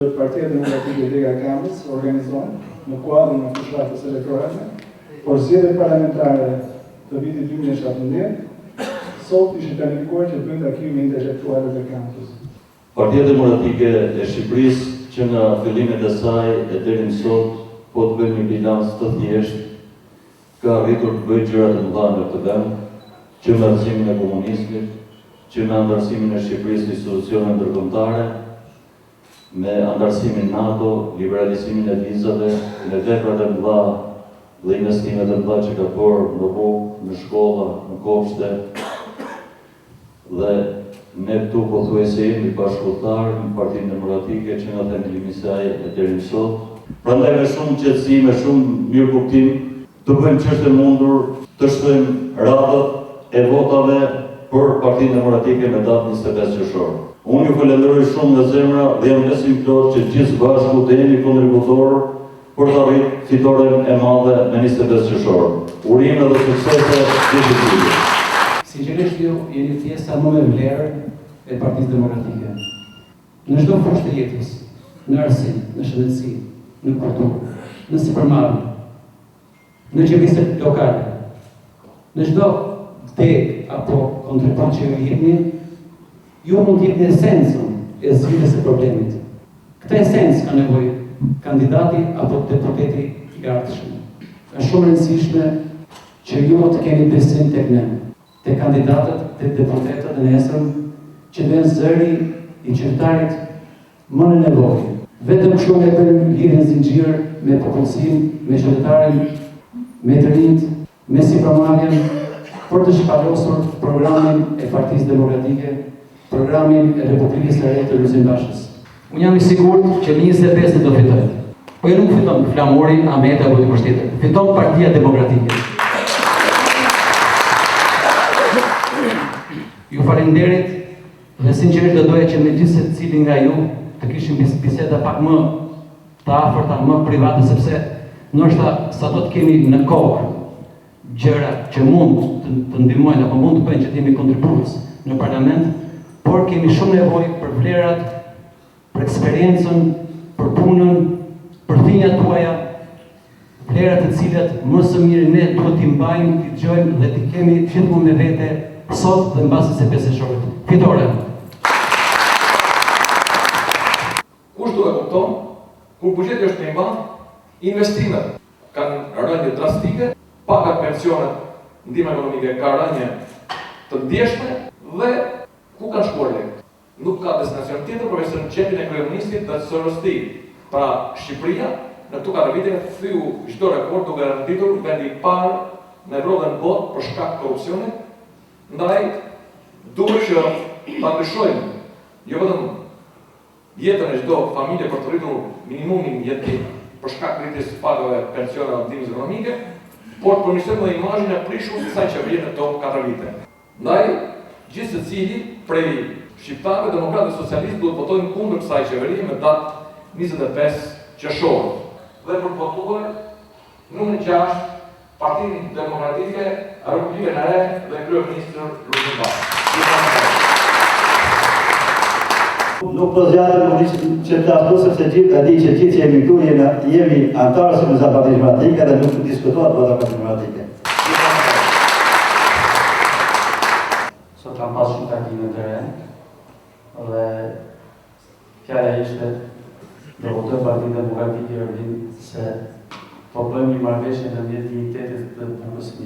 Partia Demokratike e Lega Kamës organizon në kuadrën e fushatës elektorale përzgjedhjet parlamentare të vitit 2017, sot ishte planifikuar që të bëjnë takimin me intelektualët e Kamës. Partia Demokratike e Shqipërisë, që në fillimet e saj e deri më sot, po të bëjmë një bilanc të thjeshtë, ka arritur të bëjë gjëra të mëdha në këtë vend, që me anësimin e komunizmit, që me anëtarësimin e Shqipërisë në institucione ndërkombëtare, me anëtarësimin NATO, liberalizimin e vizave, me veprat e mëdha dhe investimet e mëdha që ka bërë në rrugë, në shkolla, në kopshte, dhe ne këtu pothuajse jemi bashkëpunëtar në Partinë Demokratike që nga themelimi i saj e deri më sot. Prandaj me shumë qetësi, me shumë mirëkuptim, të bëjmë ç'është e mundur të shtojmë radhët e votave për Partinë Demokratike me datën 25 qershor. Unë ju falenderoj shumë nga zemra dhe jam besim plot që gjithë bashku të jemi kontributor për të arritur fitoren e madhe me 25 qershor. Urime dhe suksese gjithë. Sinqerisht ju jeni pjesa më e vlerë e Partisë Demokratike. Në çdo fushë të jetës, në arsim, në shëndetësi, në kulturë, në sipërmarrje, në qeverisë lokale, në çdo vdek apo kontribut që ju jepni, ju mund të jepni esencën e zgjidhjes së problemit. Këtë esencë ka nevojë kandidati apo deputeti i ardhshëm. Është shumë e rëndësishme që ju të keni besim tek ne, te kandidatët, te deputetët e nesër, që vënë zëri i qytetarit më në nevojë. Vetëm kështu ne bëjmë lidhjen zinxhir me popullsinë, me qytetarin, me të rinjt, me sipërmarrjen për të shpallosur programin e Partisë Demokratike, programin e Republikës së Re të Luzëmbashës. Unë jam i sigurt që 25 do fitoj. Po nuk fiton Flamuri, Ahmeti apo dikush tjetër. Fiton Partia Demokratike. Ju falenderit dhe sinqerisht do doja që me gjithë secili nga ju të kishim biseda pak më të afërta, më private, sepse ndoshta sa do të kemi në kokë gjëra që mund të ndihmojnë apo mund të bëjnë që të jemi kontribues në parlament, por kemi shumë nevojë për vlerat, për eksperiencën, për punën, për thinjat tuaja, vlerat të cilat më së miri ne duhet t'i mbajmë, t'i dëgjojmë dhe t'i kemi gjithmonë me vete sot dhe mbasi 25 qershorit. Fitore! Kush do e kupton, kur buxheti është i mbanë, investimet kanë rënje drastike, pagat pensionet, ndihma ekonomike ka rënje të ndjeshme dhe ku kanë shkuar lekët? Nuk ka destinacion tjetër përveç se në xhepin e kryeministit dhe sorosti. Pra Shqipëria në këto 4 vite ka thyu çdo rekord duke renditur vendi i parë në Evropë dhe në botë për shkak të korrupsionit. Ndaj duhet që ta ndryshojmë jo vetëm jetën e çdo familje për të rritur minimumin jetim për shkak të rritjes së pagave, pensioneve dhe ndihmës ekonomike, por të përmirësojmë edhe imazhin e prishur të kësaj qeverie në këto 4 vite. Ndaj gjithë secili prej shqiptarëve, demokratë dhe socialistë duhet votojnë kundër kësaj qeverie me datë 25 qershor. Dhe për votuar numri 6 Partinë Demokratike, Republikën e Re dhe kryeministri Luzëmbash. Nuk po zgjatem që të ashtu sepse gjithë e di që gjithë jemi këtu, jemi antarë si në Partia Demokratike dhe nuk diskutohet për Partia Demokratike. Sot kam pas shumë takime të re dhe fjala ishte do votoj Partinë Demokratike Ervin se po bëjmë një marrëveshje ndërmjet dignitetit dhe punës së